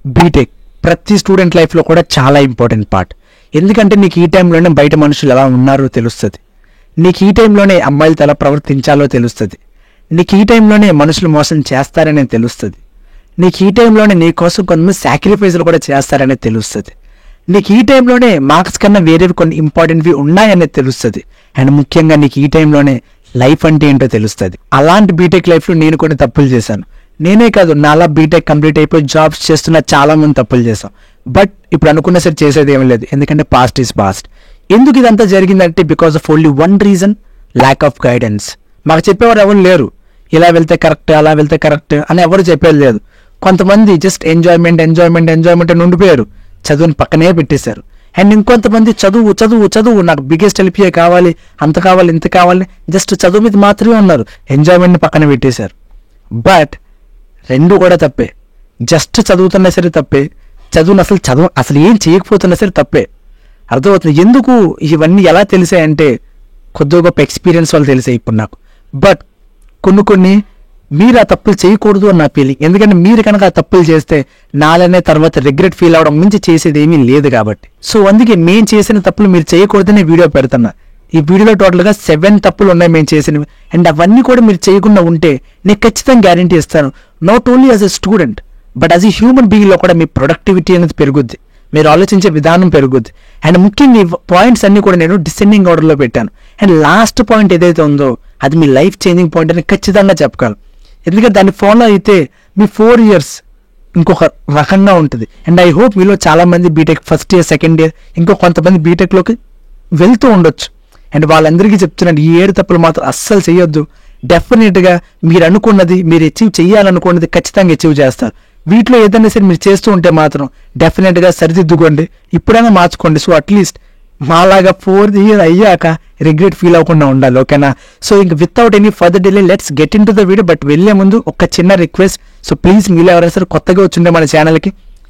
BTech ప్రతి student లైఫ్లో కూడా చాలా ఇంపార్టెంట్ పార్ట్. ఎందుకంటే నీకు ఈ టైంలోనే బయట మనుషులు ఎలా ఉన్నారో తెలుస్తుంది, నీకు ఈ టైంలోనే అమ్మాయిలతో ఎలా ప్రవర్తించాలో తెలుస్తుంది, నీకు ఈ టైంలోనే మనుషులు మోసం చేస్తారనే తెలుస్తుంది, నీకు ఈ టైంలోనే నీ కోసం కొంతమంది సాక్రిఫైస్లు కూడా చేస్తారనే తెలుస్తుంది, నీకు ఈ టైంలోనే మార్క్స్ కన్నా వేరేవి కొన్ని ఇంపార్టెంట్వి ఉన్నాయనేది తెలుస్తుంది, అండ్ ముఖ్యంగా నీకు ఈ టైంలోనే లైఫ్ అంటే ఏంటో తెలుస్తుంది. అలాంటి బీటెక్ లైఫ్లో నేను కొన్ని తప్పులు చేశాను. నేనే కాదు, నాలా బీటెక్ కంప్లీట్ అయిపోయి జాబ్స్ చేస్తున్న చాలా మంది తప్పులు చేశాం. బట్ ఇప్పుడు అనుకున్న సరే చేసేది ఏమీ లేదు, ఎందుకంటే పాస్ట్ ఈజ్ పాస్ట్. ఎందుకు ఇదంతా జరిగిందంటే because of only one reason, lack of guidance. మాకు చెప్పేవారు ఎవరు లేరు, ఇలా వెళ్తే కరెక్ట్ అలా వెళ్తే కరెక్ట్ అని ఎవరు చెప్పేది లేదు. కొంతమంది జస్ట్ ఎంజాయ్మెంట్ ఎంజాయ్మెంట్ ఎంజాయ్మెంట్ అని ఉండిపోయారు, చదువుని పక్కనే పెట్టేశారు. అండ్ ఇంకొంతమంది చదువు చదువు చదువు, నాకు బిగ్గెస్ట్ ఎల్పిఏ కావాలి, అంత కావాలి ఇంత కావాలి, జస్ట్ చదువు మీద మాత్రమే ఉన్నారు, ఎంజాయ్మెంట్ని పక్కన పెట్టేశారు. బట్ రెండు కూడా తప్పే. జస్ట్ చదువుతున్నా సరే తప్పే, చదువును అసలు ఏం చేయకపోతున్నా సరే తప్పే. అర్థమవుతుంది. ఎందుకు ఇవన్నీ ఎలా తెలిసాయంటే కొద్దిగా గొప్ప ఎక్స్పీరియన్స్ వాళ్ళు తెలిసాయి ఇప్పుడు నాకు. బట్ కొన్ని మీరు ఆ తప్పులు చేయకూడదు అని నా ఫీలింగ్. ఎందుకంటే మీరు కనుక ఆ తప్పులు చేస్తే నాలనే తర్వాత రిగ్రెట్ ఫీల్ అవడం మించి చేసేది ఏమీ లేదు కాబట్టి. సో అందుకే మేము చేసిన తప్పులు మీరు చేయకూడదని వీడియో పెడుతున్నా. ఈ వీడియోలో టోటల్గా 7 తప్పులు ఉన్నాయి మేము చేసినవి. అండ్ అవన్నీ కూడా మీరు చేయకుండా ఉంటే నేను ఖచ్చితంగా గ్యారంటీ ఇస్తాను, not only as a student but as a human బీయింగ్లో కూడా మీ ప్రొడక్టివిటీ అనేది పెరుగుద్ది, మీరు ఆలోచించే విధానం పెరుగుద్ది. అండ్ ముఖ్యంగా ఈ పాయింట్స్ అన్ని కూడా నేను డిసెండింగ్ ఆర్డర్లో పెట్టాను. అండ్ లాస్ట్ పాయింట్ ఏదైతే ఉందో అది మీ లైఫ్ చేంజింగ్ పాయింట్ అని ఖచ్చితంగా చెప్పగలను. ఎందుకంటే దాన్ని ఫాలో అయితే మీ 4 years ఇంకొక రకంగా ఉంటుంది. అండ్ ఐ హోప్ మీలో చాలామంది B Tech first year second year ఇంకో కొంతమంది బీటెక్లోకి వెళ్తూ ఉండొచ్చు. అండ్ వాళ్ళందరికీ చెప్తున్నాను, ఈ 7 తప్పులు మాత్రం అస్సలు చేయొద్దు. డెఫినెట్గా మీరు అనుకున్నది, మీరు అచీవ్ చేయాలనుకున్నది ఖచ్చితంగా అచీవ్ చేస్తారు. వీటిలో ఏదైనా సరే మీరు చేస్తూ ఉంటే మాత్రం డెఫినెట్గా సరిదిద్దుకోండి, ఇప్పుడైనా మార్చుకోండి. సో అట్లీస్ట్ మాలాగా 4th year అయ్యాక రిగ్రెట్ ఫీల్ అవ్వకుండా ఉండాలి, ఓకేనా? సో ఇంక without any further delay let's get in to the video. But వెళ్ళే ముందు ఒక చిన్న రిక్వెస్ట్, సో ప్లీజ్ మీరు ఎవరైనా సరే కొత్తగా వచ్చిండే మన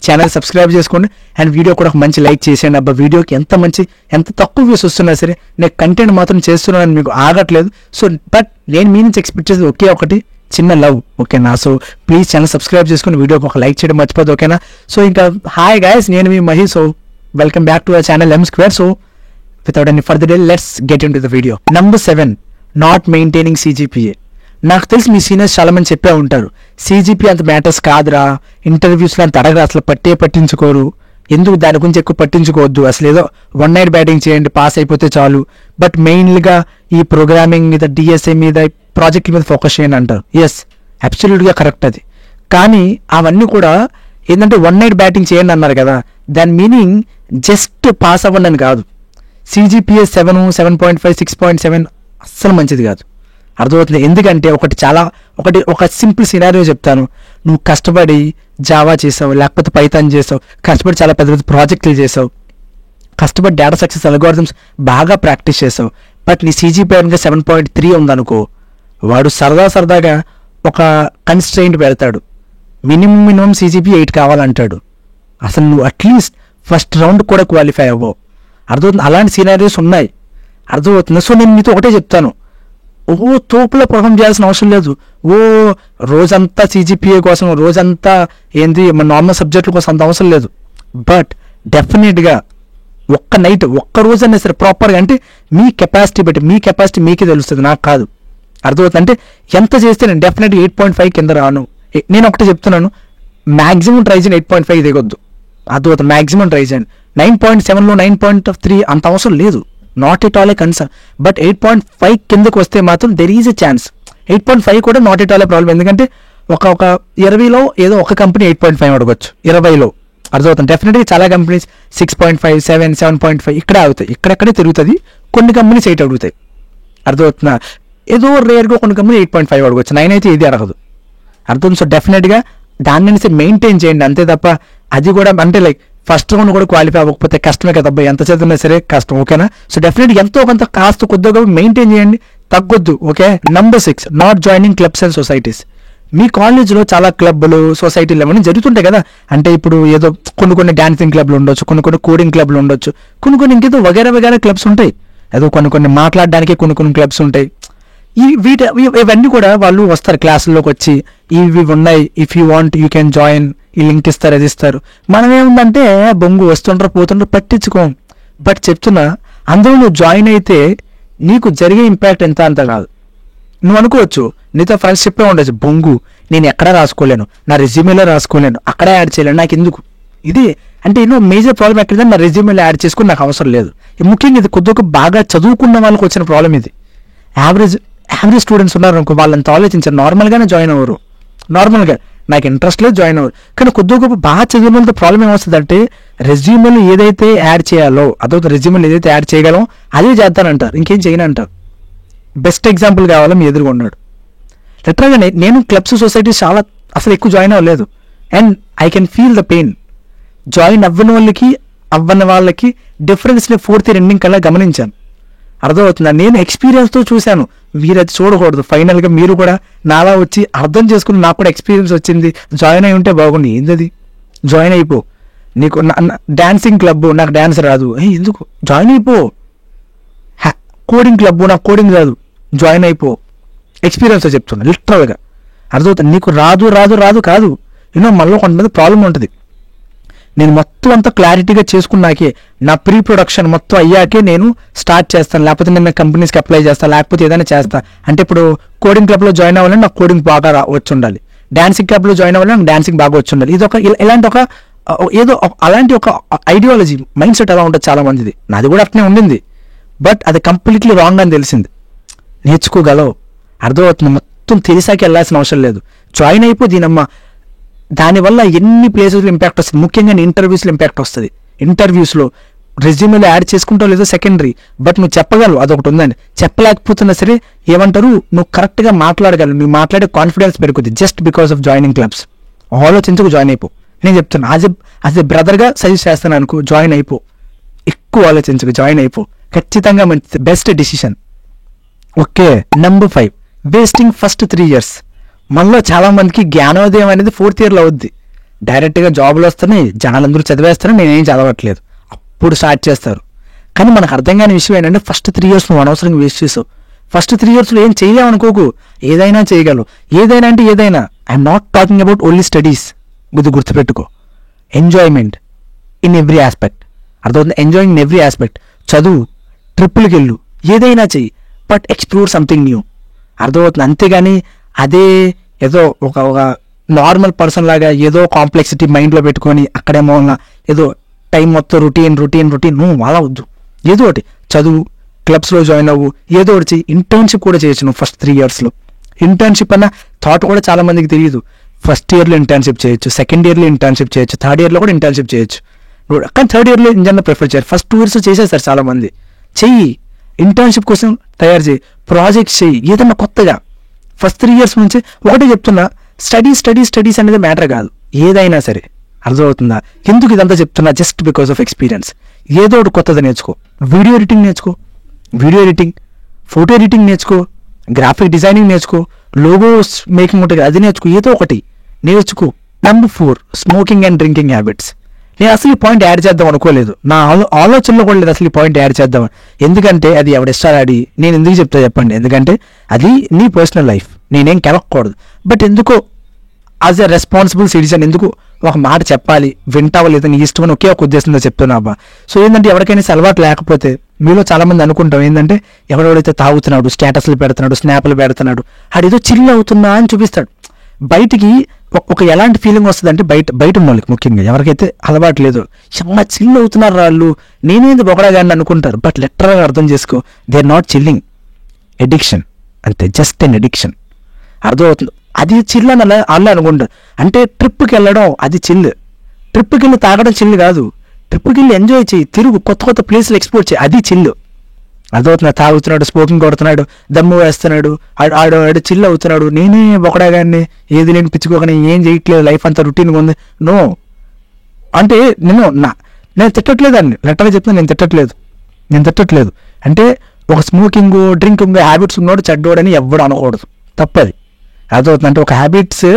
ఛానల్ సబ్స్క్రైబ్ చేసుకోండి. అండ్ వీడియో కూడా ఒక మంచి లైక్ చేసేయండి. అబ్బా వీడియోకి ఎంత తక్కువ వ్యూస్ వస్తున్నా సరే నేను కంటెంట్ మాత్రం చేస్తున్నానని మీకు ఆగట్లేదు. సో బట్ నేను మీ నుంచి ఎక్స్పెక్ట్ చేసేది ఒకే ఒకటి, చిన్న లవ్, ఓకేనా? సో ప్లీజ్ ఛానల్ సబ్స్క్రైబ్ చేసుకుని వీడియోకి ఒక లైక్ చేయడం మర్చిపోదు, ఓకేనా? సో ఇంకా హాయ్ గైస్, నేను మీ Mahi. So welcome back to our channel M Square. So without any further delay let's get into the video. Number 7, not maintaining CGPA. నాకు తెలిసి మీ సీనియర్స్ చాలా మంది చెప్పే ఉంటారు, CGPA అంత మ్యాటర్స్ కాదురా, ఇంటర్వ్యూస్లో అంత అడగరా, అసలు పట్టించుకోరు, ఎందుకు దాని గురించి ఎక్కువ పట్టించుకోవద్దు, అసలు ఏదో 1 night బ్యాటింగ్ చేయండి పాస్ అయిపోతే చాలు, బట్ మెయిన్గా ఈ ప్రోగ్రామింగ్ మీద DSA మీద ప్రాజెక్ట్ మీద ఫోకస్ చేయండి అంటారు. ఎస్, అబ్సల్యూట్గా కరెక్ట్ అది. కానీ అవన్నీ కూడా ఏంటంటే 1 night బ్యాటింగ్ చేయండి అన్నారు కదా, దాని మీనింగ్ జస్ట్ పాస్ అవ్వండి అని కాదు. CGPA 7, 7.5, 6.7 అస్సలు మంచిది కాదు, అర్థమవుతుంది. ఎందుకంటే ఒక సింపుల్ సినారియో చెప్తాను. నువ్వు కష్టపడి జావా చేసావు, లేకపోతే పైథాన్ చేసావు, కష్టపడి చాలా పెద్ద పెద్ద ప్రాజెక్టులు చేసావు, కష్టపడి డేటా సక్సెస్ అల్గోరిథమ్స్ బాగా ప్రాక్టీస్ చేసావు, బట్ నీ CGPA 7.3 ఉందనుకో, వాడు సరదాగా ఒక కన్స్ట్రెయింట్ పెడతాడు, మినిమం CGPA 8 కావాలంటాడు. అసలు నువ్వు అట్లీస్ట్ ఫస్ట్ రౌండ్ కూడా క్వాలిఫై అవ్వవు, అర్థమవుతుంది. అలాంటి సినారియోస్ ఉన్నాయి, అర్థమవుతుంది. సో నేను మీతో ఒకటే చెప్తాను, తోపులో పర్ఫామ్ చేయాల్సిన అవసరం లేదు. రోజంతా CGPA కోసం, రోజంతా మన నార్మల్ సబ్జెక్టుల కోసం అంత అవసరం లేదు. బట్ డెఫినెట్గా ఒక్క రోజు అయినా సరే ప్రాపర్గా, అంటే మీ కెపాసిటీ బట్టి, మీ కెపాసిటీ మీకే తెలుస్తుంది, నాకు కాదు, అర్థమవుతుంది. అంటే ఎంత చేస్తే నేను డెఫినెట్గా 8.5 కింద రాను. నేను ఒకటే చెప్తున్నాను, మ్యాక్సిమం ట్రై చేయండి 8.5 దిగొద్దు, అర్థమవుతుంది. మ్యాక్సిమం ట్రై చేయండి. 9.7లో 9.3 అంత అవసరం లేదు, not at all A concern. But 8.5 కిందకు వస్తే మాత్రం దెర్ ఈజ్ ఎ ఛాన్స్. 8.5 కూడా not at all A problem, ఎందుకంటే ఒక 20లో ఏదో ఒక కంపెనీ 8.5 అడగొచ్చు, 20లో, అర్థమవుతుంది. డెఫినెట్గా చాలా కంపెనీస్ 6.5, 7, 7.5 ఇక్కడే అవుతాయి, ఇక్కడెక్కడే తిరుగుతుంది. కొన్ని కంపెనీస్ 8 అడుగుతాయి, అర్థమవుతుందా? ఏదో రేర్గా కొన్ని కంపెనీ 8.5 అడగొచ్చు, 9 అయితే ఇది అడగదు, అర్థం. సో డెఫినెట్గా దాన్ని మెయింటైన్ చేయండి, అంతే తప్ప అది కూడా అంటే లైక్ ఫస్ట్ రౌండ్ కూడా క్వాలిఫై అవ్వకపోతే కష్టమే కదా అబ్బాయి, ఎంత చదివినా సరే కష్టం, ఓకేనా? సో డెఫినెట్గా ఎంతో కొంత కాస్త కొద్దిగా మెయింటైన్ చేయండి, తగ్గొద్దు, okay? Number 6, not joining clubs and societies. మీ కాలేజ్లో చాలా క్లబ్లు, సొసైటీలు ఏమైనా జరుగుతుంటాయి కదా, అంటే ఇప్పుడు ఏదో కొన్ని డాన్సింగ్ క్లబ్లు ఉండొచ్చు, కొన్ని కోడింగ్ క్లబ్లు ఉండొచ్చు, కొన్ని ఇంకేదో వగేరా క్లబ్స్ ఉంటాయి, ఏదో కొన్ని మాట్లాడడానికి కొన్ని క్లబ్స్ ఉంటాయి. ఇవన్నీ కూడా వాళ్ళు వస్తారు క్లాసుల్లోకి వచ్చి, ఇవి ఉన్నాయి, if you want you can join, ఈ లింక్ ఇస్తారు, అది ఇస్తారు. మనం ఏముందంటే బొంగు వస్తుంటారు పోతుంటారు పట్టించుకోం. బట్ చెప్తున్నా, అందులో నువ్వు జాయిన్ అయితే నీకు జరిగే ఇంపాక్ట్ ఎంత అంత కాదు. నువ్వు అనుకోవచ్చు నీతో ఫ్రెండ్స్ చెప్పే ఉండొచ్చు, బొంగు నేను ఎక్కడా రాసుకోలేను, నా రెజ్యూమేలో రాసుకోలేను, అక్కడే యాడ్ చేయలేను, నాకు ఎందుకు ఇది అంటే మేజర్ ప్రాబ్లం ఎక్కడైతే నా రెజ్యూమేలో యాడ్ చేసుకుని నాకు అవసరం లేదు. ముఖ్యంగా ఇది కొద్దిగా బాగా చదువుకున్న వాళ్ళకి వచ్చిన ప్రాబ్లం ఇది. యావరేజ్ స్టూడెంట్స్ ఉన్నారు అనుకో, వాళ్ళంతా ఆలోచించారు నార్మల్గానే జాయిన్ అవ్వరు, నార్మల్గా నాకు ఇంట్రెస్ట్ లేదు జాయిన్ అవ్వరు. కానీ కొద్దిగా బాగా చదివిన వాళ్ళతో ప్రాబ్లం ఏమొస్తుంది అంటే రెజ్యూమేలో ఏదైతే యాడ్ చేయాలో అదొక రెజ్యూమేలో ఏదైతే యాడ్ చేయగలం అదే చేస్తానంటారు, ఇంకేం చేయనంటారు. బెస్ట్ ఎగ్జాంపుల్ కావాలో మీ ఎదురుగా ఉన్నాడు. లిటరల్గా నేను క్లబ్స్ సొసైటీస్ చాలా అసలు ఎక్కువ జాయిన్ అవ్వలేదు. And I can feel the pain. Join అవ్వని వాళ్ళకి డిఫరెన్స్ని 4th ఇయర్ ఎండింగ్ కల్లా గమనించాను. అర్థమవుతుందా? నేను ఎక్స్పీరియన్స్తో చూశాను. వీరది చూడకూడదు. ఫైనల్గా మీరు కూడా నాలా వచ్చి అర్థం చేసుకుని నాకు కూడా ఎక్స్పీరియన్స్ వచ్చింది, జాయిన్ అయి ఉంటే బాగుంది. ఏంటది? జాయిన్ అయిపో. నీకు డాన్సింగ్ క్లబ్, నాకు డాన్స్ రాదు, ఎందుకు జాయిన్ అయిపో. కోడింగ్ క్లబ్, నాకు కోడింగ్ రాదు, జాయిన్ అయిపో. ఎక్స్పీరియన్స్తో చెప్తున్నా లిటరల్గా. అర్థమవుతుంది? నీకు రాదు కాదు, మళ్ళీ కొంతమంది ప్రాబ్లం ఉంటుంది. నేను మొత్తం అంతా క్లారిటీగా చేసుకున్నాకే, నా ప్రీ ప్రొడక్షన్ మొత్తం అయ్యాకే నేను స్టార్ట్ చేస్తాను, లేకపోతే నేను కంపెనీస్కి అప్లై చేస్తాను, లేకపోతే ఏదైనా చేస్తాను. అంటే ఇప్పుడు కోడింగ్ క్లబ్లో జాయిన్ అవ్వాలని నాకు కోడింగ్ బాగా వచ్చి ఉండాలి, డాన్సింగ్ క్లబ్లో జాయిన్ అవ్వాలని నాకు డాన్సింగ్ బాగా వచ్చి ఉండాలి. ఇది అలాంటి ఒక ఐడియాలజీ మైండ్ సెట్ అలా ఉంటుంది చాలా మందిది. నాది కూడా అట్నే ఉండింది. బట్ అది కంప్లీట్లీ రాంగ్ అని తెలిసింది. నేర్చుకోగలవు, అర్థమవుతుంది. మొత్తం తెలిసాకి వెళ్ళాల్సిన అవసరం లేదు. జాయిన్ అయిపో దీనమ్మ. దానివల్ల ఎన్ని ప్లేసెస్లో ఇంపాక్ట్ వస్తుంది, ముఖ్యంగా ఇంటర్వ్యూస్లో ఇంపాక్ట్ వస్తుంది. ఇంటర్వ్యూస్లో రెజ్యూమేలో యాడ్ చేసుకుంటావు లేదో సెకండరీ, బట్ నువ్వు చెప్పగలవు, అదొకటి ఉందండి. చెప్పలేకపోతున్నా సరే ఏమంటారు, నువ్వు కరెక్ట్గా మాట్లాడగలవు, నువ్వు మాట్లాడే కాన్ఫిడెన్స్ పెరుగుతుంది just because of joining clubs. ఆలోచించుకు జాయిన్ అయిపో. నేను చెప్తాను యాజ్ ఎ బ్రదర్గా సజెస్ట్ చేస్తాను అనుకో, జాయిన్ అయిపో. ఎక్కువ ఆలోచించుకు జాయిన్ అయిపో, ఖచ్చితంగా మంచి best decision. Okay, number 5, wasting first 3 years. మనలో చాలా మందికి జ్ఞానోదయం అనేది 4th yearలో అవుద్ది. డైరెక్ట్గా జాబులు వస్తున్నాయి, జనాలందరూ చదివేస్తారు, నేనేం చదవట్లేదు, అప్పుడు స్టార్ట్ చేస్తారు. కానీ మనకు అర్థం కాని విషయం ఏంటంటే ఫస్ట్ 3 years నువ్వు అనవసరంగా వేస్ట్ చేసావు. ఫస్ట్ 3 yearsలో ఏం చేయలేవు అనుకోకు, ఏదైనా చేయగలవు. ఏదైనా అంటే ఏదైనా. I'm not talking about only studies. గుర్తుపెట్టుకో, ఎంజాయ్మెంట్ ఇన్ ఎవ్రీ ఆస్పెక్ట్. అర్థమవుతుంది? Enjoying in every aspect. చదువు, ట్రిప్పులకి వెళ్ళు, ఏదైనా చెయ్యి, బట్ ఎక్స్ప్లోర్ సంథింగ్ న్యూ. అర్థమవుతుంది? అంతేగాని అదే ఏదో ఒక నార్మల్ పర్సన్ లాగా ఏదో కాంప్లెక్సిటీ మైండ్లో పెట్టుకొని అక్కడేమో ఏదో టైం మొత్తం రొటీన్ నువ్వు అలా వద్దు. ఏదో ఒకటి చదువు, క్లబ్స్లో జాయిన్ అవ్వు, ఏదో ఒకటి చెయ్యి. ఇంటర్న్షిప్ కూడా చేయొచ్చు నువ్వు ఫస్ట్ 3 yearsలో. ఇంటర్న్షిప్ అన్న థాట్ కూడా చాలా మందికి తెలియదు. ఫస్ట్ ఇయర్లో ఇంటర్న్షిప్ చేయొచ్చు, సెకండ్ ఇయర్లో ఇంటర్న్షిప్ చేయొచ్చు, థర్డ్ ఇయర్లో కూడా ఇంటర్న్షిప్ చేయొచ్చు. కానీ థర్డ్ ఇయర్లో ఇంజనీర్ ప్రిఫర్ చేయాలి. ఫస్ట్ 2 years చేసేస్తారు చాలా మంది. చెయ్యి, ఇంటర్న్షిప్ కోసం తయారు చేయి, ప్రాజెక్ట్స్ చెయ్యి, ఏదన్నా కొత్తగా. ఫస్ట్ 3 years నుంచి ఒకటే చెప్తున్నా, స్టడీస్ అనేది మ్యాటర్ కాదు, ఏదైనా సరే. అర్థమవుతుందా? ఎందుకు ఇదంతా చెప్తున్నా? Just because of experience. ఏదో ఒకటి కొత్తది నేర్చుకో. వీడియో ఎడిటింగ్ నేర్చుకో, ఫోటో ఎడిటింగ్ నేర్చుకో, గ్రాఫిక్ డిజైనింగ్ నేర్చుకో, లోగోస్ మేకింగ్ ఉంటుంది అది నేర్చుకో, ఏదో ఒకటి నేర్చుకో. Number 4, smoking and drinking habits. నేను అసలు ఈ పాయింట్ యాడ్ చేద్దాం అనుకోలేదు, నా ఆలోచనలో కూడా లేదు అసలు ఈ పాయింట్ యాడ్ చేద్దాం. ఎందుకంటే అది ఎవడిస్తారు ఆడి, నేను ఎందుకు చెప్తా చెప్పండి. ఎందుకంటే అది నీ పర్సనల్ లైఫ్, నేనేం కెలక్కూడదు. బట్ ఎందుకో యాజ్ ఎ రెస్పాన్సిబుల్ సిటిజన్ ఎందుకు ఒక మాట చెప్పాలి, వింటావా లేదా నీ ఇష్టం అని ఒకే ఒక ఉద్దేశంతో చెప్తున్నా అబ్బా. సో ఏంటంటే ఎవరికైనా అలవాటు లేకపోతే, మీలో చాలా మంది అనుకుంటాం ఏంటంటే ఎవరెవడైతే తాగుతున్నాడు, స్టేటస్లు పెడుతున్నాడు, స్నాప్లు పెడుతున్నాడు, ఆడేదో చిల్ అవుతున్నా అని చూపిస్తాడు. బయటికి ఒక ఎలాంటి ఫీలింగ్ వస్తుంది అంటే బయట ఉన్న వాళ్ళకి, ముఖ్యంగా ఎవరికైతే అలవాటు లేదు, చాలా చిల్ అవుతున్నారు వాళ్ళు, నేనేది బొకడాగాన్ని అనుకుంటారు. బట్ లిటరల్గా అర్థం చేసుకో, they are not chilling, addiction అంతే, జస్ట్ ఎన్ ఎడిక్షన్. అర్థమవుతుంది? అది చిల్ అని అలా అనుకుంటారు. అంటే ట్రిప్కి వెళ్ళడం అది చిల్, ట్రిప్కి వెళ్ళి తాగడం చిల్ కాదు. ట్రిప్కి వెళ్ళి ఎంజాయ్ చేయి, తిరుగు, కొత్త ప్లేస్లు ఎక్స్ప్లోర్ చేయి, అది చిల్. అర్థమవుతున్నా? తాగుతున్నాడు, స్మోకింగ్ కొడుతున్నాడు, దమ్ము వేస్తున్నాడు, ఆడు చిల్ అవుతున్నాడు, నేనే ఒకడాగాన్ని ఏది లేని పిచ్చుకోకని ఏం చేయట్లేదు, లైఫ్ అంతా రొటీన్గా ఉంది. నో అంటే నేను తిట్టట్లేదు అండి, లెటర్గా చెప్తున్నా, నేను తిట్టట్లేదు. అంటే ఒక స్మోకింగ్ డ్రింకింగ్ హ్యాబిట్స్ ఉన్నోడు చెడ్డోడని ఎవ్వడు అనకూడదు, తప్పది. అర్థమవుతుంది? అంటే ఒక హ్యాబిట్స్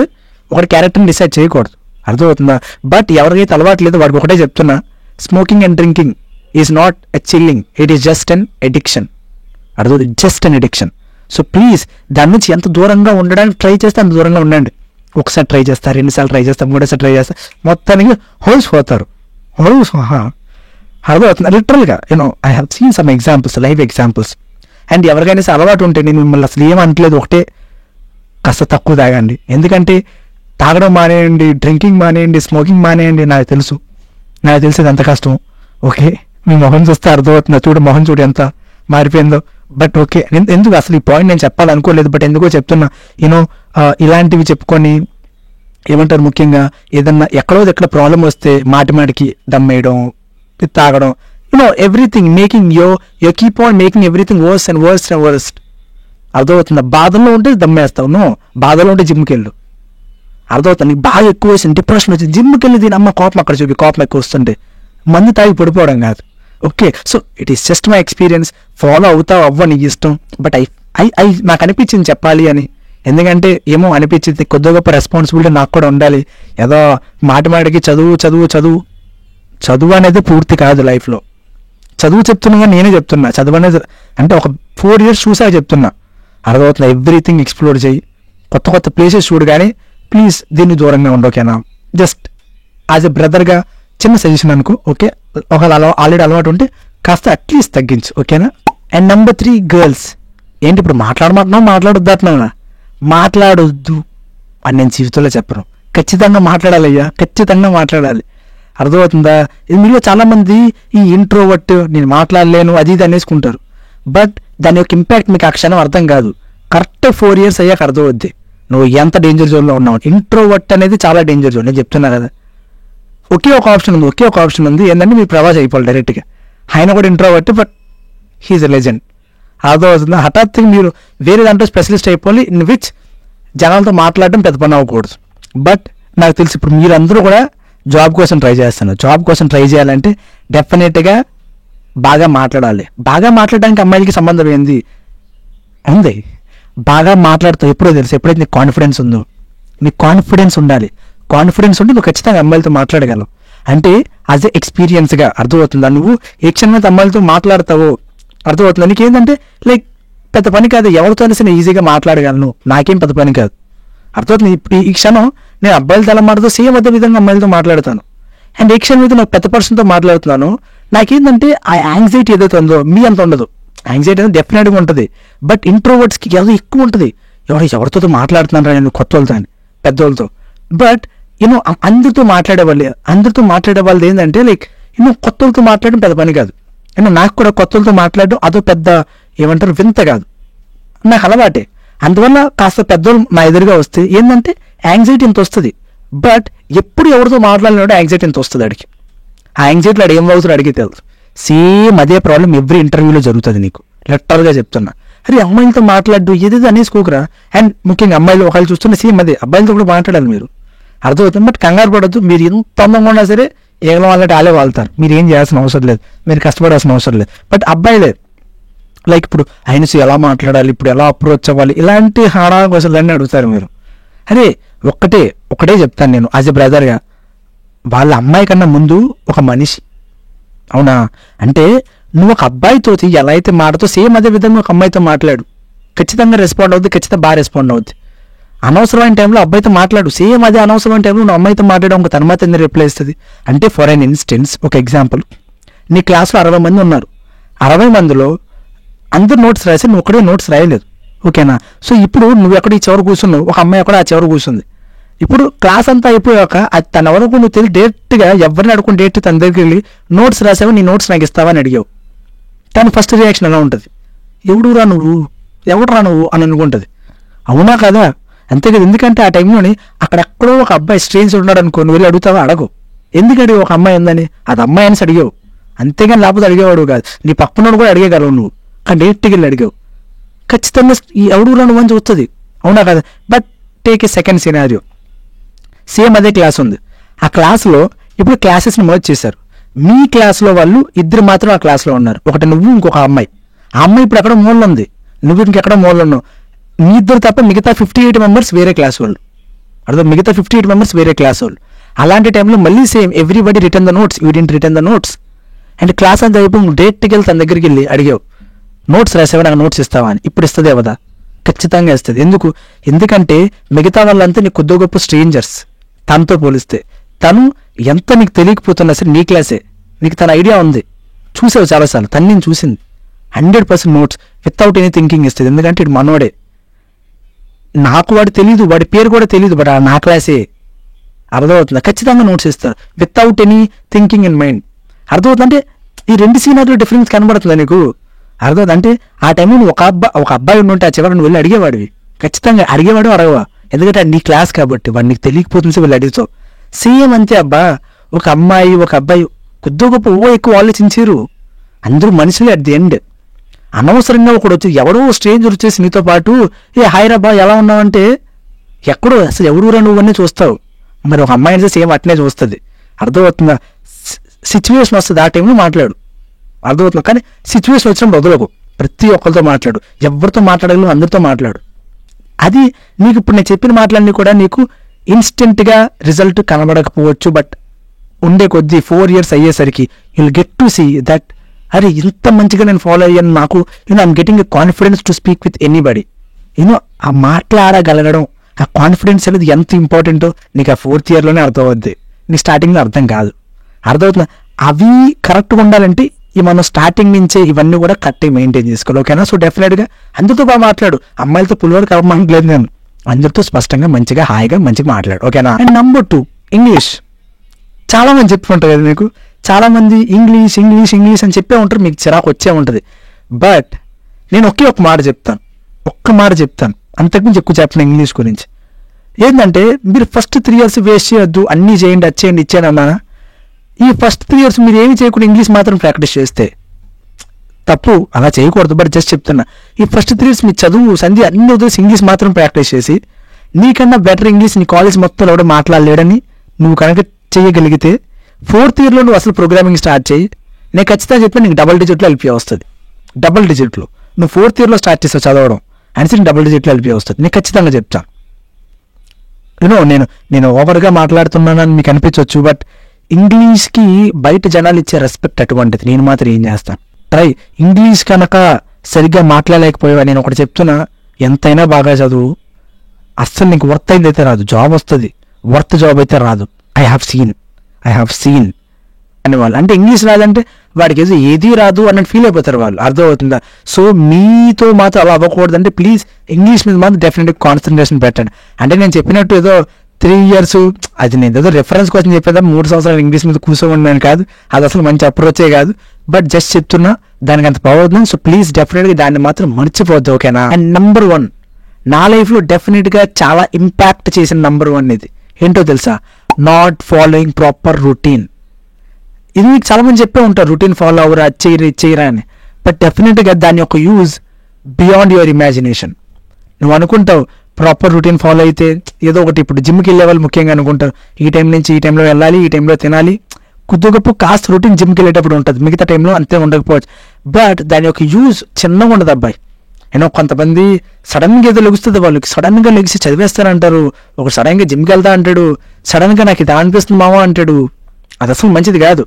ఒకటి క్యారెక్టర్ని డిసైడ్ చేయకూడదు. అర్థమవుతుందా? బట్ ఎవరికైతే అలవాటు లేదో వాడికి ఒకటే చెప్తున్నా, smoking and drinking is not a chilling, it is just an addiction. అర్థమవుతుంది? Just an addiction. So please దాని నుంచి ఎంత దూరంగా ఉండడానికి ట్రై చేస్తే అంత దూరంగా ఉండండి. ఒకసారి ట్రై చేస్తారు, 2 సార్లు ట్రై చేస్తారు, 3సారి ట్రై చేస్తారు, మొత్తానికి హోల్స్ పోతారు. హోల్స్ అర్థమవుతుంది లిటరల్గా. I have seen some examples, live examples. And ఎవరికైనా అలవాటు ఉంటే నేను మిమ్మల్ని అసలు ఏమనట్లేదు, ఒకటే కాస్త తక్కువ తాగండి. ఎందుకంటే తాగడం మానేయండి, డ్రింకింగ్ మానేయండి, స్మోకింగ్ మానేయండి. నాకు తెలిసేది ఎంత కష్టం. ఓకే, మీ మొహం చూస్తే అర్థమవుతుందా? చూడు మొహం చూడు ఎంత మారిపోయిందో. బట్ ఓకే, ఎందుకు అసలు ఈ పాయింట్ నేను చెప్పాలనుకోలేదు, బట్ ఎందుకో చెప్తున్నా. ఇలాంటివి చెప్పుకొని ఏమంటారు, ముఖ్యంగా ఏదన్నా ఎక్కడ ప్రాబ్లం వస్తే మాటికి దమ్మేయడం, తాగడం, everything making you keep on making everything worse and worse and worst. అర్థమవుతుందా? బాధల్లో ఉంటే దమ్మేస్తావు, బాధలో ఉంటే జిమ్కి వెళ్ళు. అర్థమవుతుంది, నీకు బాగా ఎక్కువ వేసింది, డిప్రెషన్ వచ్చింది, జిమ్కి వెళ్ళి దీని అమ్మ కోపం అక్కడ చూపి, కోపం ఎక్కువ వస్తుంటే మందు తాగి పడిపోవడం కాదు. Okay, so it is just my experience. Follow అవుతావు అవ్వ నీ ఇష్టం. బట్ నాకు అనిపించింది చెప్పాలి అని. ఎందుకంటే ఏమో అనిపించింది, కొద్ది గొప్ప రెస్పాన్సిబిలిటీ నాకు కూడా ఉండాలి. ఏదో మాటికి చదువు అనేది పూర్తి కాదు లైఫ్లో. చదువు చెప్తున్నా, నేనే చెప్తున్నా, చదువు అనేది అంటే ఒక 4 years చూసా చెప్తున్నా. అర్థమవుతుంది, ఎవ్రీథింగ్ ఎక్స్ప్లోర్ చేయి, కొత్త ప్లేసెస్ చూడు, కానీ ప్లీజ్ దీన్ని దూరంగా ఉండు. ఓకేనా? జస్ట్ యాజ్ ఎ బ్రదర్గా చిన్న సజెషన్ అనుకో. ఓకే, ఒకవేళ ఆల్రెడీ అలవాటు ఉంటే కాస్త అట్లీస్ట్ తగ్గించు. ఓకేనా? And number 3, girls. ఏంటి ఇప్పుడు మాట్లాడొద్దు మాట్లాడొద్దు అని నేను జీవితంలో చెప్పను. ఖచ్చితంగా మాట్లాడాలయ్యా, ఖచ్చితంగా మాట్లాడాలి. అర్థమవుతుందా? మీలో చాలామంది ఈ ఇంట్రోవర్ట్, నేను మాట్లాడలేను అది ఇది అనేసుకుంటారు. బట్ దాని యొక్క ఇంపాక్ట్ మీకు ఆ క్షణం అర్థం కాదు. కరెక్ట్ 4 years అయ్యాక అర్థమవుద్ది నువ్వు ఎంత డేంజర్ జోన్లో ఉన్నావు. ఇంట్రోవర్ట్ అనేది చాలా డేంజర్ జోన్, నేను చెప్తున్నా కదా. ఒకే ఒక ఆప్షన్ ఉంది ఏంటంటే మీ ప్రభాస్ అయిపోవాలి డైరెక్ట్గా. ఆయన కూడా introvert, but he is a legend. అర్థమవుతుందా? హఠాత్తుగా మీరు వేరే దాంట్లో స్పెషలిస్ట్ అయిపోవాలి, ఇన్ విచ్ జనాలతో మాట్లాడడం పెద్ద పని అవ్వకూడదు. బట్ నాకు తెలిసి ఇప్పుడు మీరందరూ కూడా జాబ్ కోసం ట్రై చేస్తున్నారు. జాబ్ కోసం ట్రై చేయాలంటే డెఫినెట్గా బాగా మాట్లాడాలి. బాగా మాట్లాడడానికి అమ్మాయిలకి సంబంధం ఏంది ఉంది. బాగా మాట్లాడుతావు ఎప్పుడో తెలుసు, ఎప్పుడైతే నీకు కాన్ఫిడెన్స్ ఉందో. నీకు కాన్ఫిడెన్స్ ఉండాలి. కాన్ఫిడెన్స్ ఉంటే నువ్వు ఖచ్చితంగా అమ్మాయిలతో మాట్లాడగలవు. అంటే యాజ్ ఎ ఎక్స్పీరియన్స్గా అర్థమవుతుందా? నువ్వు ఏ క్షణమైతే అమ్మాయిలతో మాట్లాడతావో అర్థమవుతుందా? నీకు ఏంటంటే లైక్ పెద్ద పని కాదు, ఎవరితో నేను ఈజీగా మాట్లాడగలను, నాకేం పెద్ద పని కాదు. అర్థమవుతుంది. ఇప్పుడు ఈ క్షణం నేను అబ్బాయిలతో ఎలా మాట్లాడుతూ సేమ్ అదే విధంగా అమ్మాయిలతో మాట్లాడతాను. అండ్ ఈ క్షణం అయితే నాకు పెద్ద పర్సన్తో మాట్లాడుతున్నాను, నాకేంటంటే ఆ యాంగ్జైటీ ఏదైతే ఉందో మీ అంత ఉండదు. యాంగ్జైటీ అనేది డెఫినెట్గా ఉంటుంది, బట్ ఇంట్రోవర్ట్స్కి ఏదో ఎక్కువ ఉంటుంది. ఎవరితో మాట్లాడుతున్నాను నేను కొత్త వాళ్ళతో అని, పెద్దవాళ్ళతో. బట్ అందరితో మాట్లాడే వాళ్ళది ఏంటంటే లైక్ కొత్త వాళ్ళతో మాట్లాడడం పెద్ద పని కాదు. నాకు కూడా కొత్త వాళ్ళతో మాట్లాడడం అదో పెద్ద ఏమంటారు వింత కాదు, నాకు అలవాటే. అందువల్ల కాస్త పెద్దోళ్ళు నా ఎదురుగా వస్తే ఏంటంటే యాంగ్జైటీ ఇంత వస్తుంది. బట్ ఎప్పుడు ఎవరితో మాట్లాడినాడో యాంగ్జైటీ ఇంత వస్తుంది అడిగి. ఆ యాంగ్జైటీలో అడిగి ఏం అవుతాడు అడిగి తెలుసు. సేమ్ అదే ప్రాబ్లం ఎవ్రీ ఇంటర్వ్యూలో జరుగుతుంది. నీకు లెటర్గా చెప్తున్నా, అరే అమ్మాయిలతో మాట్లాడు ఏదేదో అనేసుకోకరా. అండ్ ముఖ్యంగా అమ్మాయిలు ఒకళ్ళు చూస్తున్న సేమ్ అదే, అబ్బాయిలతో కూడా మాట్లాడాలి మీరు. అర్థమవుతుంది. బట్ కంగారు పడద్దు. మీరు ఎంత అందంగా ఉన్నా సరే ఏగలం వాళ్ళంటే వాళ్ళే వాళ్తారు. మీరు ఏం చేయాల్సిన అవసరం లేదు, మీరు కష్టపడాల్సిన అవసరం లేదు. బట్ అబ్బాయిలే లైక్ ఇప్పుడు ఆయనసు ఎలా మాట్లాడాలి, ఇప్పుడు ఎలా అప్రోచ్ అవ్వాలి, ఇలాంటి హాడా క్వశ్చన్లన్నీ అడుగుతారు మీరు. అరే ఒకటే చెప్తాను నేను యాజ్ ఎ బ్రదర్గా, వాళ్ళ అమ్మాయి కన్నా ముందు ఒక మనిషి. అవునా? అంటే నువ్వు ఒక అబ్బాయితో ఎలా అయితే మాటతో సేమ్ అదే విధంగా ఒక అమ్మాయితో మాట్లాడు, ఖచ్చితంగా రెస్పాండ్ అవుద్ది, ఖచ్చితంగా బాగా రెస్పాండ్ అవుద్ది. అనవసరమైన టైంలో అబ్బాయితో మాట్లాడు, సేమ్ అదే అనవసరమైన టైంలో నువ్వు అమ్మాయితో మాట్లాడడం ఒక తర్వాత ఎందుకు రిప్లై ఇస్తుంది. అంటే ఫర్ అన్ ఇన్స్టెన్స్ ఒక ఎగ్జాంపుల్, నీ క్లాస్లో 60 మంది ఉన్నారు, 60 మందిలో అందరు నోట్స్ రాసి నువ్వు ఒక్కడే నోట్స్ రాయలేదు. ఓకేనా? సో ఇప్పుడు నువ్వు ఎక్కడ ఈ చివరి కూర్చున్నావు, ఒక అమ్మాయి అక్కడ ఆ చివరి కూర్చుంది. ఇప్పుడు క్లాస్ అంతా అయిపోయాక తన వరకు నువ్వు తెలిసి డైరెక్ట్గా ఎవరిని అడుగుని డైరెక్ట్ తన దగ్గరికి వెళ్ళి నోట్స్ రాసావు, నీ నోట్స్ నాకు ఇస్తావా అని అడిగావు. తను ఫస్ట్ రియాక్షన్ ఎలా ఉంటుంది? ఎవడురా నువ్వు అని అనుకుంటుంది. అవునా కదా? అంతే కదా. ఎందుకంటే ఆ టైంలోని అక్కడెక్కడో ఒక అబ్బాయి స్ట్రేంజ్ ఉన్నాడు అనుకో, నువ్వు వెళ్ళి అడుగుతావా? అడగవు. ఎందుకు అడిగావు? ఒక అమ్మాయి ఉందని, అది అమ్మాయి అనేసి అడిగావు. అంతేగాని లేకపోతే అడిగేవాడు కాదు. నీ పక్కనోడు కూడా అడిగేగలవు నువ్వు, కానీ డైరెక్ట్గా వెళ్ళి అడిగావు. ఖచ్చితంగా ఈ ఎవడురా నువ్వు అని చూస్తుంది. అవునా కదా? But take a second scenario, same అదే క్లాస్ ఉంది. ఆ క్లాస్లో ఇప్పుడు క్లాసెస్ని మర్జ్ చేశారు. మీ క్లాస్లో వాళ్ళు 2 మాత్రం ఆ క్లాస్లో ఉన్నారు, ఒకటి నువ్వు ఇంకొక అమ్మాయి. ఆ అమ్మాయి ఇప్పుడు ఎక్కడ మూలలో ఉంది, నువ్వు ఇంకెక్కడ మూలలో ఉన్నావు. మీ ఇద్దరు తప్ప మిగతా 58 మెంబర్స్ వేరే క్లాస్ వాళ్ళు. అర్థం? మిగతా 58 మెంబర్స్ వేరే క్లాస్ వాళ్ళు. అలాంటి టైంలో మళ్ళీ same everybody return the notes, you didn't return the notes. And class అంతా అయిపోయి డైరెక్ట్కి వెళ్ళి తన దగ్గరికి వెళ్ళి అడిగావు, నోట్స్ రాసావా, నాకు నోట్స్ ఇస్తావా అని. ఇప్పుడు ఇస్తుంది అవదా? ఖచ్చితంగా ఇస్తుంది. ఎందుకంటే మిగతా వాళ్ళంతా నీకు కొద్ది గొప్ప స్ట్రేంజర్స్ తనతో పోలిస్తే. తను ఎంత నీకు తెలియకపోతున్నా సరే నీ క్లాసే, నీకు తన ఐడియా ఉంది, చూసావు చాలాసార్లు, తను నేను చూసింది. 100% నోట్స్ వితౌట్ ఎనీ థింకింగ్ ఇస్తుంది. ఎందుకంటే ఇటు మనోడే, నాకు వాడు తెలీదు, వాడి పేరు కూడా తెలీదు, బట్ నా క్లాసే. అర్థమవుతుందా? ఖచ్చితంగా నోట్స్ ఇస్తారు without any thinking in mind. అర్థమవుతుందంటే ఈ 2 సీనియర్లు డిఫరెన్స్ కనబడుతుందా నీకు? అర్థమవుతుంది. అంటే ఆ టైంలో నువ్వు ఒక అబ్బాయి ఉంటే ఆ చివరి నువ్వు వెళ్ళి అడిగేవాడివి, ఖచ్చితంగా అడిగేవాడు అడగవా, ఎందుకంటే నీ క్లాస్ కాబట్టి వాడు నీకు తెలియకపోతుంది వెళ్ళి అడిగితావు. సేమ్ అంతే అబ్బా, ఒక అమ్మాయి ఒక అబ్బాయి కొద్ది గొప్ప ఎక్కువ ఆలోచించారు, అందరూ మనుషులే అట్ ది ఎండ్. అనవసరంగా ఒకడు వచ్చి ఎవడో స్ట్రేంజర్ వచ్చేసి నీతో పాటు హాయ్ రబ్బా ఎలా ఉన్నావంటే ఎక్కడో అసలు ఎవరురా నువ్వన్నీ చూస్తావు. మరి ఒక అమ్మాయి అయితే సేమ్ అట్నే చూస్తుంది. అర్థమవుతుందా? సిచ్యువేషన్ వస్తుంది, ఆ టైంలో మాట్లాడు. అర్థమవుతుంది. కానీ సిచ్యువేషన్ వచ్చినప్పుడు వదలకు, ప్రతి ఒక్కరితో మాట్లాడు, ఎవరితో మాట్లాడగలను అందరితో మాట్లాడు. అది నీకు ఇప్పుడు నేను చెప్పిన మాటలన్నీ కూడా నీకు ఇన్స్టెంట్గా రిజల్ట్ కనబడకపోవచ్చు, బట్ ఉండే కొద్దీ 4 years అయ్యేసరికి you'll get to see that అరే ఇంత మంచిగా నేను ఫాలో అయ్యాను, నాకు I'm getting a confidence to speak with anybody. ఆ మాట్లాడగలగడం, ఆ కాన్ఫిడెన్స్ అనేది ఎంత ఇంపార్టెంటో నీకు ఆ 4th yearలోనే అర్థమవుద్ది, నీకు స్టార్టింగ్లో అర్థం కాదు. అర్థమవుతుందా? అవి కరెక్ట్గా ఉండాలంటే మనం స్టార్టింగ్ నుంచే ఇవన్నీ కూడా కరెక్ట్గా మెయింటైన్ చేసుకోవాలి. ఓకేనా? సో డెఫినెట్గా అందరితో బాగా మాట్లాడు, అమ్మాయిలతో పులివాడు కలపలేదు నేను, అందరితో స్పష్టంగా మంచిగా హాయిగా మంచిగా మాట్లాడు. ఓకేనా? And number 2 English. చాలా మంది చెప్పుకుంటారు కదా మీకు, చాలా మంది ఇంగ్లీష్ ఇంగ్లీష్ ఇంగ్లీష్ అని చెప్పే ఉంటారు, మీకు చిరాకు వచ్చే ఉంటుంది. బట్ నేను ఒక్క మాట చెప్తాను, అంతకుమించి ఎక్కువ చెప్పను ఇంగ్లీష్ గురించి. ఏంటంటే మీరు ఫస్ట్ 3 years వేస్ట్ చేయొద్దు, అన్నీ చేయండి, వచ్చేయండి ఇచ్చేయండి అన్నానా? ఈ ఫస్ట్ 3 years మీరు ఏమి చేయకుండా ఇంగ్లీష్ మాత్రం ప్రాక్టీస్ చేస్తే తప్పు, అలా చేయకూడదు. బట్ జస్ట్ చెప్తున్నా, ఈ ఫస్ట్ 3 years మీ చదువు సంధి అన్ని వదిలేసి ఇంగ్లీష్ మాత్రం ప్రాక్టీస్ చేసి నీకన్నా బెటర్ ఇంగ్లీష్ నీ కాలేజ్ మొత్తం ఎవడో మాట్లాడలేడని నువ్వు కనుక చేయగలిగితే 4th yearలో నువ్వు అసలు ప్రోగ్రామింగ్ స్టార్ట్ చేయి. నేను ఖచ్చితంగా చెప్పాను నీకు డబుల్ డిజిట్లో ఎల్పీ వస్తుంది. డబుల్ డిజిట్లో నువ్వు 4th yearలో స్టార్ట్ చేస్తావు చదవడం అని డబుల్ డిజిట్లో ఎల్పీ వస్తుంది, నేను ఖచ్చితంగా చెప్తాను. నేను ఓవర్గా మాట్లాడుతున్నానని మీకు అనిపించవచ్చు, బట్ ఇంగ్లీష్కి బయట జనాలు ఇచ్చే రెస్పెక్ట్ అటువంటిది. నేను మాత్రం ఏం చేస్తాను, ట్రై ఇంగ్లీష్ కనుక సరిగ్గా మాట్లాడలేకపోయావా, నేను ఒకటి చెప్తున్నా, ఎంతైనా బాగా చదువు, అస్సలు నీకు వర్త్ అయింది అయితే రాదు, జాబ్ వస్తుంది, వర్త్ జాబ్ అయితే రాదు. ఐ హ్యావ్ సీన్ అని వాళ్ళు అంటే ఇంగ్లీష్ రాదంటే వాడికి ఏది రాదు అన్నట్టు ఫీల్ అయిపోతారు వాళ్ళు. అర్థమవుతుందా? సో మీతో మాత్రం అలా అవ్వకూడదంటే ప్లీజ్ ఇంగ్లీష్ మీద మాత్రం డెఫినెట్గా కాన్సన్ట్రేషన్ పెట్టండి. అంటే నేను చెప్పినట్టు ఏదో 3 years అది నేను ఏదో రెఫరెన్స్ కోసం చెప్పేదా 3 సంవత్సరాలు ఇంగ్లీష్ మీద కూర్చోమని కాదు, అది అసలు మంచి అప్రోచే కాదు. బట్ జస్ట్ చెప్తున్నా దానికి అంత పవర్ అవుతుంది. సో ప్లీజ్ డెఫినెట్గా దాన్ని మాత్రం మర్చిపోద్దు. ఓకేనా? అండ్ నెంబర్ 1 నా లైఫ్లో డెఫినెట్గా చాలా ఇంపాక్ట్ చేసిన నెంబర్ 1 ఇది ఏంటో తెలుసా? Not following proper routine. ఇది మీకు చాలా మంది చెప్పే ఉంటారు, రొటీన్ ఫాలో అవ్వరా, చేయరా అని. బట్ డెఫినెట్గా దాని యొక్క యూజ్ బియాండ్ యువర్ ఇమాజినేషన్. నువ్వు అనుకుంటావు ప్రాపర్ రొటీన్ ఫాలో అయితే ఏదో ఒకటి, ఇప్పుడు జిమ్కి వెళ్ళే వాళ్ళు ముఖ్యంగా అనుకుంటారు ఈ టైం నుంచి ఈ టైంలో వెళ్ళాలి, ఈ టైంలో తినాలి, కొద్ది గొప్ప కాస్త రొటీన్ జిమ్కి వెళ్ళేటప్పుడు ఉంటుంది, మిగతా టైంలో అంతే ఉండకపోవచ్చు. బట్ దాని యొక్క యూజ్ చిన్నగా ఉండదు అబ్బాయి. కొంతమంది సడన్గా ఏదో లెగుస్తుంది, వాళ్ళకి సడన్గా లెగిసి చదివేస్తారంటారు, ఒక సడన్గా జిమ్కి వెళ్తా అంటాడు, సడన్గా నాకు ఇది అనిపిస్తుంది మావా అంటాడు. అది అసలు మంచిది కాదు.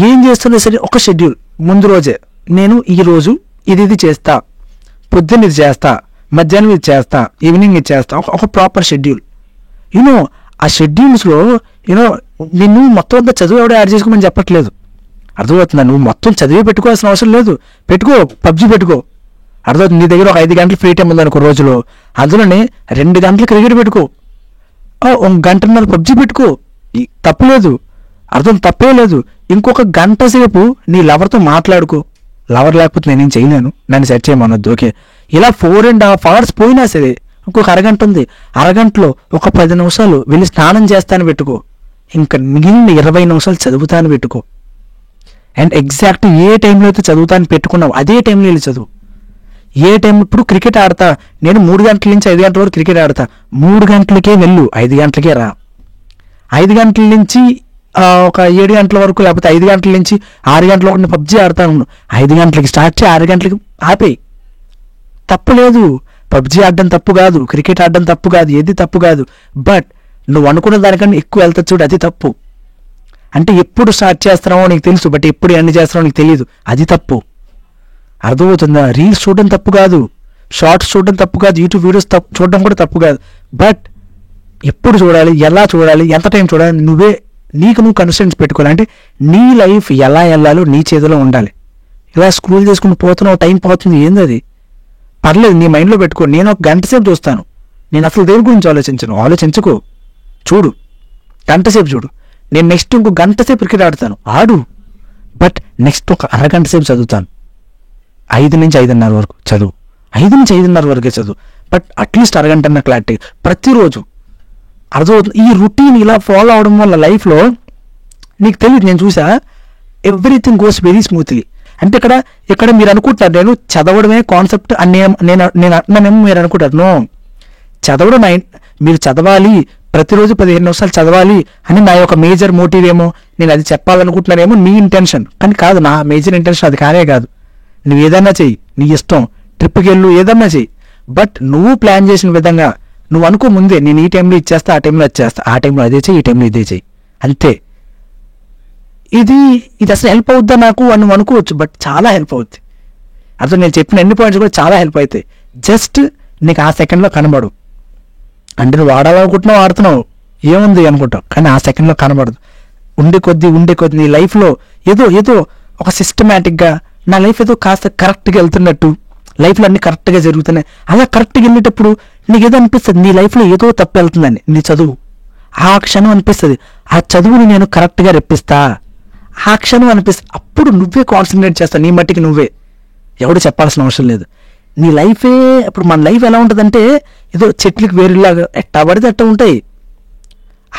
ఏం చేస్తున్నా సరే ఒక షెడ్యూల్ ముందు రోజే, నేను ఈరోజు ఇది చేస్తా, పొద్దున్న ఇది చేస్తా, మధ్యాహ్నం ఇది చేస్తా, ఈవినింగ్ ఇది చేస్తా, ఒక ప్రాపర్ షెడ్యూల్. ఆ షెడ్యూల్స్లో నిన్ను మొత్తం అంతా చదువు ఎవడో యాడ్ చేసుకోమని చెప్పట్లేదు. అర్థమవుతుందా? నువ్వు మొత్తం చదివే పెట్టుకోవాల్సిన అవసరం లేదు, పెట్టుకో, పబ్జీ పెట్టుకో. అర్థమవుతుంది? నీ దగ్గర ఒక 5 గంటలు ఫ్రీ టైం ఉందనుకో రోజులో, అందులోనే 2 గంటలు క్రికెట్ పెట్టుకో, 1 గంటన్నర పబ్జీ పెట్టుకో, తప్పులేదు. తప్పే లేదు. ఇంకొక గంట సేపు నీ లవర్తో మాట్లాడుకో. లవర్ లేకపోతే నేనేం చేయలేను, నన్ను సెట్ చేయమనొద్దు. ఓకే, ఇలా 4.5 hours పోయినా సరే ఇంకొక అరగంట ఉంది, అరగంటలో ఒక 10 నిమిషాలు వెళ్ళి స్నానం చేస్తాను పెట్టుకో, ఇంకా మిగిలిన 20 నిమిషాలు చదువుతాను పెట్టుకో. అండ్ ఎగ్జాక్ట్ ఏ టైంలో అయితే చదువుతాను పెట్టుకున్నావు అదే టైంలో వెళ్ళి చదువు. ఏ టైం ఇప్పుడు క్రికెట్ ఆడతా, నేను 3 గంటల నుంచి 5 గంటల వరకు క్రికెట్ ఆడతా, 3 గంటలకే వెళ్ళు, 5 గంటలకే రా. 5 గంటల నుంచి ఒక 7 గంటల వరకు, లేకపోతే 5 గంటల నుంచి 6 గంటల వరకు పబ్జీ ఆడతాను. 5 గంటలకి స్టార్ట్ చేయి, 6 గంటలకి ఆపేయి, తప్పు లేదు. పబ్జీ ఆడడం తప్పు కాదు, క్రికెట్ ఆడడం తప్పు కాదు, ఏది తప్పు కాదు. బట్ నువ్వు అనుకున్న దానికన్నా ఎక్కువ వెళ్తా చూడు, అది తప్పు. అంటే ఎప్పుడు స్టార్ట్ చేస్తున్నావో నీకు తెలుసు, బట్ ఎప్పుడు ఎండ్ చేస్తున్నావో నీకు తెలియదు, అది తప్పు. అర్థమవుతుందా? రీల్స్ చూడడం తప్పు కాదు, షార్ట్స్ చూడడం తప్పు కాదు, యూట్యూబ్ వీడియోస్ చూడడం కూడా తప్పు కాదు. బట్ ఎప్పుడు చూడాలి, ఎలా చూడాలి, ఎంత టైం చూడాలి, నువ్వు కన్సిస్టెన్స్ పెట్టుకోవాలి. అంటే నీ లైఫ్ ఎలా వెళ్ళాలో నీ చేతిలో ఉండాలి. ఇలా స్క్రోల్ చేసుకుని పోతున్నావు, టైం పోతుంది, ఏంది అది పర్లేదు, నీ మైండ్లో పెట్టుకో. నేను ఒక గంట సేపు చూస్తాను, నేను అసలు దేని గురించి ఆలోచించుకో, చూడు, గంట సేపు చూడు. నేను నెక్స్ట్ ఇంకో గంట సేపు క్రికెట్ ఆడు, బట్ నెక్స్ట్ ఒక అరగంట సేపు చదువుతాను. 5 నుంచి 5:30 వరకు చదువు, 5 నుంచి 5:30 వరకే చదువు, బట్ అట్లీస్ట్ అరగంట క్లారిటీ ప్రతిరోజు అర్థమవుతుంది. ఈ రొటీన్ ఇలా ఫాలో అవడం వల్ల లైఫ్లో నీకు తెలియదు, నేను చూసా, ఎవ్రీథింగ్ గోస్ వెరీ స్మూత్లీ. అంటే ఇక్కడ మీరు అనుకుంటారు నేను చదవడమే కాన్సెప్ట్ అని నేను అంటున్నానేమో మీరు అనుకుంటారు. నో, చదవడం మీరు చదవాలి, ప్రతిరోజు 15 నిమిషాలు చదవాలి అని నా యొక్క మేజర్ మోటివ్ ఏమో, నేను అది చెప్పాలనుకుంటున్నానేమో నీ ఇంటెన్షన్, కానీ కాదు, నా మేజర్ ఇంటెన్షన్ అది కానే కాదు. నువ్వు ఏదన్నా చెయ్యి, నీ ఇష్టం, ట్రిప్కి వెళ్ళు, ఏదన్నా చెయ్యి, బట్ నువ్వు ప్లాన్ చేసిన విధంగా నువ్వు అనుకో ముందే, నేను ఈ టైంలో ఇచ్చేస్తా, ఆ టైంలో వచ్చేస్తా, ఆ టైంలో అదే చెయ్యి, ఈ టైంలో ఇదే చెయ్యి, అంతే. ఇది అసలు హెల్ప్ అవుద్దా నాకు అని నువ్వు అనుకోవచ్చు, బట్ చాలా హెల్ప్ అవుద్ది. అసలు నేను చెప్పిన అన్ని పాయింట్స్ కూడా చాలా హెల్ప్ అవుతాయి. జస్ట్ నీకు ఆ సెకండ్లో కనబడు. అంటే నువ్వు వాడాలనుకుంటున్నావు, ఆడుతున్నావు, ఏముంది అనుకుంటావు, కానీ ఆ సెకండ్లో కనబడదు. ఉండే కొద్దీ నీ లైఫ్లో ఏదో ఒక సిస్టమేటిక్గా నా లైఫ్ ఏదో కాస్త కరెక్ట్గా వెళ్తున్నట్టు, లైఫ్లో అన్ని కరెక్ట్గా జరుగుతున్నాయి. అలా కరెక్ట్గా వెళ్ళేటప్పుడు నీకు ఏదో అనిపిస్తుంది, నీ లైఫ్లో ఏదో తప్పు వెళ్తుందని. నీ చదువు ఆ క్షణం అనిపిస్తుంది, ఆ చదువుని నేను కరెక్ట్గా రెప్పిస్తా, ఆ క్షణం అనిపిస్తుంది. అప్పుడు నువ్వే కాన్సన్ట్రేట్ చేస్తావు, నీ మట్టికి నువ్వే, ఎవడు చెప్పాల్సిన అవసరం లేదు. నీ లైఫే ఇప్పుడు మన లైఫ్ ఎలా ఉంటుందంటే ఏదో చెట్లకి వేరులాగా ఎట్టా పడితే అట్ట ఉంటాయి.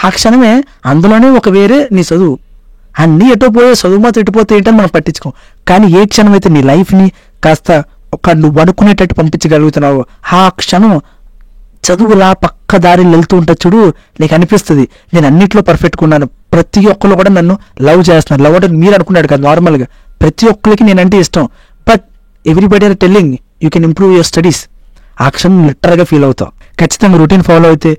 ఆ క్షణమే అందులోనే ఒక వేరే నీ చదువు, అన్నీ ఎటో పోయే చదువు మాత్రం ఎటుపోతే ఏంటని మనం పట్టించుకోం. కానీ ఏ క్షణం అయితే నీ లైఫ్ని కాస్త నువ్వు అనుకునేటట్టు పంపించగలుగుతున్నావు, ఆ క్షణం చదువులా పక్క దారిని వెళ్తూ ఉంటా చూడు, నీకు అనిపిస్తుంది నేను అన్నిట్లో పర్ఫెక్ట్గా ఉన్నాను, ప్రతి ఒక్కరు కూడా నన్ను లవ్ చేస్తున్నారు. లవ్ అంటే మీరు అనుకున్నాడు కదా, నార్మల్గా ప్రతి ఒక్కరికి నేనంటే ఇష్టం, but everybody are telling you can improve your studies. ఆ క్షణం లిటరల్గా ఫీల్ అవుతావు. ఖచ్చితంగా రొటీన్ ఫాలో అయితే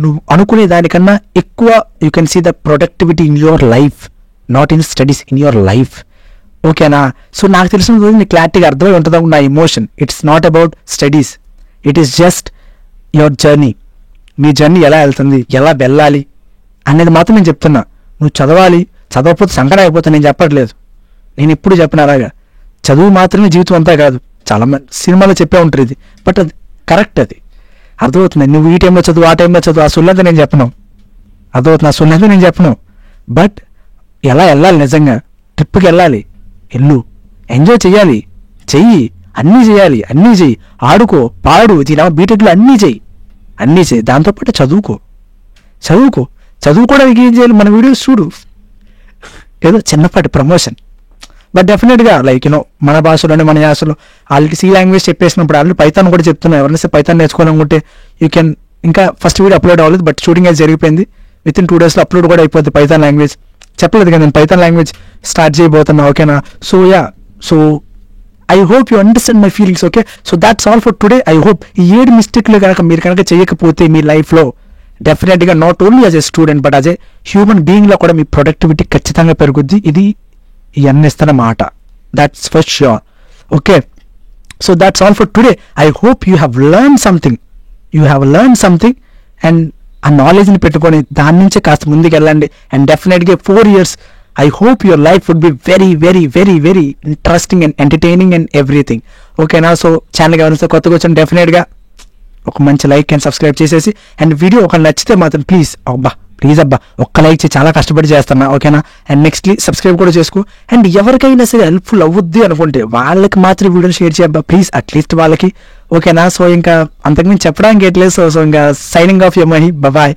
నువ్వు అనుకునే దానికన్నా ఎక్కువ you can see the productivity in your life, not in studies, in your life. ఓకేనా? సో నాకు తెలిసిన రోజు నీకు క్లారిటీగా అర్థమై ఉంటుందా నా emotion. It's not about studies, it is just your journey. మీ జర్నీ ఎలా వెళ్తుంది, ఎలా వెళ్ళాలి అనేది మాత్రం నేను చెప్తున్నా. నువ్వు చదవాలి, చదవకపోతే సంకటం అయిపోతా నేను చెప్పట్లేదు. నేను ఎప్పుడు చెప్పిన అలాగా చదువు మాత్రమే జీవితం అంతా కాదు. చాలా మంది సినిమాలో చెప్పే ఉంటారు ఇది, బట్ అది కరెక్ట్, అది అర్థమవుతుంది. నువ్వు ఈ టైంలో చదువు, ఆ టైంలో చదువు, ఆ సుల్లంతా నేను చెప్పను, అర్థమవుతుంది, ఆ సుల్లంతా నేను చెప్పను. బట్ ఎలా వెళ్ళాలి, నిజంగా ట్రిప్కి వెళ్ళాలి, ఎంజాయ్ చెయ్యాలి, అన్నీ చెయ్యి, ఆడుకో, పాడు, బీటెక్లో అన్నీ చెయ్యి, దాంతోపాటు చదువుకోవడానికి ఏం చేయాలి, మన వీడియోస్ చూడు, ఏదో చిన్నపాటి ప్రమోషన్. బట్ డెఫినెట్గా లైక్ మన భాషలోనే, మన యాసలో ఆల్రెడీ సి లాంగ్వేజ్ చెప్పేసినప్పుడు ఆల్రెడీ పైథాన్ కూడా చెప్తున్నాను. ఎవరైనా పైథాన్ నేర్చుకోవాలనుకుంటే యూ కెన్, ఇంకా ఫస్ట్ వీడియో అప్లోడ్ అవ్వలేదు, బట్ షూటింగ్ అయితే జరిగిపోయింది. విత్ ఇన్ 2 days అప్లోడ్ కూడా అయిపోద్ది. పైథాన్ లాంగ్వేజ్ చెప్పలేదు కదా, నేను పైథాన్ లాంగ్వేజ్ స్టార్ట్ చేయబోతున్నా. ఓకేనా? So I hope you understand my feelings. Okay, so that's all for today. I hope ఈ 7 మిస్టేక్లు మీరు కనుక చేయకపోతే మీ లైఫ్లో డెఫినెట్గా not only as a student but as a human బీయింగ్లో కూడా మీ ప్రొడక్టివిటీ ఖచ్చితంగా పెరుగుద్ది. ఇది ఇవన్నీ ఇస్తున్న మాట, that's for sure. Okay, so that's all for today. I hope you have learn something and ఆ నాలెడ్జ్ని పెట్టుకొని దాని నుంచి కాస్త ముందుకు వెళ్ళండి. అండ్ డెఫినెట్గా 4 years I hope your life would be very very very very interesting and entertaining and everything. ఓకేనా? సో ఛానల్కి ఎవరైనా కొత్తగా వచ్చాను డెఫినెట్గా ఒక మంచి లైక్ అండ్ సబ్స్క్రైబ్ చేసేసి, అండ్ వీడియో ఒక నచ్చితే మాత్రం ప్లీజ్ అబ్బా ఒక్క లైక్ చేసి, చాలా కష్టపడి చేస్తున్నా. ఓకేనా? అండ్ నెక్స్ట్లీ సబ్స్క్రైబ్ కూడా చేసుకో. అండ్ ఎవరికైనా సరే హెల్ప్ఫుల్ అవ్వద్ది అనుకుంటే వాళ్ళకి మాత్రం వీడియోని షేర్ చేయబ్బా ప్లీజ్, అట్లీస్ట్ వాళ్ళకి. ఓకేనా? సో ఇంకా అంతకుమించి చెప్పడానికి ఎట్లేదు. సో ఇంకా signing off your Mahi, bye.